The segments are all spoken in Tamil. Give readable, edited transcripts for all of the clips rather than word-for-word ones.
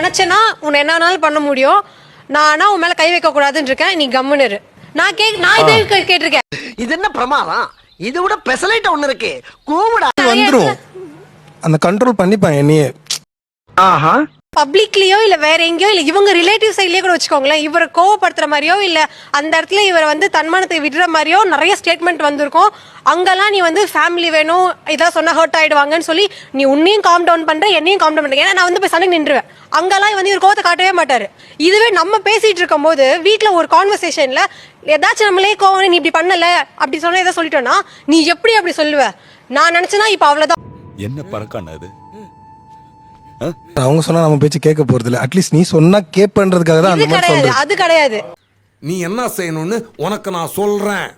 நினைச்சேன்னா உன்னை என்ன வேணாலும் பண்ண முடியும். நான் உன் மேல கை வைக்க கூடாதுன்னு இருக்கேன். நீ கம்முன்னு இரு. நான் இதே கேட்டிருக்கேன். இது என்ன பிரமாதம்? இது விட பெசலைட் ஒண்ணு இருக்கு. கூவுடா வந்துரும். அந்த கண்ட்ரோல் பண்ணிப்பான் என்னையே. ஆஹா. பப்ளிக்லயோ இல்ல வேற எங்கேயோ இல்ல இவங்க ரிலேட்டிவ் சைட்லயே கூட வச்சுக்கோங்களேன், இவரை கோவப்படுத்துற மாதிரியோ இல்ல அந்த இடத்துல இவரை வந்து தன்மானத்தை விடுற மாதிரியோ நிறைய ஸ்டேட்மெண்ட் வந்திருக்கும். அங்கெல்லாம் நீ வந்து ஃபேமிலி வேணும் இதான் சொன்னா ஹர்ட் ஆயிடுவாங்கன்னு சொல்லி நீ உன்னையும் காம் டவுன் பண்ற என்னையும் காம் டவுன் பண்ற. ஏன்னா நான் வந்து போய் சண்டைக்கு நின்றுவேன். அங்கெல்லாம் வந்து இவர் கோவத்தை காட்டவே மாட்டாரு. இதுவே நம்ம பேசிட்டு இருக்கும் போது வீட்டுல ஒரு கான்வர்சேஷன்ல ஏதாச்சும் நம்மளே கோவம் நீ இப்படி பண்ணல அப்படி சொன்ன ஏதாவது சொல்லிட்டோம்னா நீ எப்படி அப்படி சொல்லுவ? நான் நினைச்சேன்னா இப்ப அவ்வளவுதான். என்ன பறக்கான அது? அவங்க சொன்னா நம்ம பேச்சு கேட்க போறது இல்ல. அட்லீஸ்ட் நீ சொன்னா கேட்பன்றதுக்காக தான் அந்த மாதிரி சொல்றேன். அது கிடையாது. நீ என்ன செய்யணும்னு உனக்கு நான் சொல்றேன்.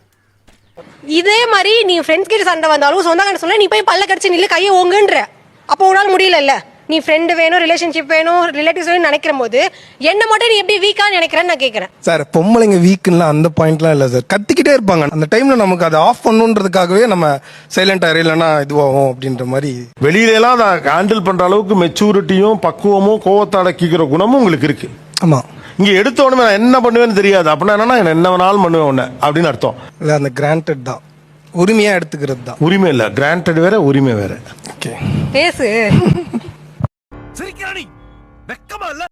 இதே மாதிரி நீ ஃப்ரெண்ட்ஸ் கிட்ட சண்டை வந்தாலும் சொந்தக்காரன் சொல்ல நீ போய் பல்ல கடிச்சு நில்லு கையை ஓங்குன்ற. அப்போ உன்னால முடியல. நீ ஃப்ரெண்டு வேணும் ரிலேஷன்ஷிப் வேணும் ரிலேட்டிவ்ஸ் வேணும் நினைக்கிற போது என்ன மட்டும் நீ எப்படி வீக்கா நினைக்கிறேன்னு நான் கேட்கறேன். சார் பொம்பளைங்க வீக்குன்னா அந்த பாயிண்ட்லாம் இல்ல சார். கத்திக்கிட்டே இருப்பாங்க. அந்த டைம்ல நமக்கு அதை ஆஃப் பண்ணுன்றதுக்காகவே நம்ம சைலண்ட் ஆயிரும் இல்லைன்னா இதுவாகும் அப்படின்ற மாதிரி. வெளியில எல்லாம் அதை ஹேண்டில் பண்ற அளவுக்கு மெச்சூரிட்டியும் பக்குவமும் கோவத்தை அடக்கிக்கிற குணமும் உங்களுக்கு இருக்கு. ஆமா. இங்க எடுத்த உடனே நான் என்ன பண்ணுவேன்னு தெரியாது. அப்படின்னா என்னன்னா என்ன வேணாலும் பண்ணுவேன் உன்ன அப்படின்னு அர்த்தம் இல்ல. அந்த கிராண்டட் தான் உரிமையா எடுத்துக்கிறது தான். உரிமை இல்ல, கிராண்டட் வேற உரிமை வேற. பேசு.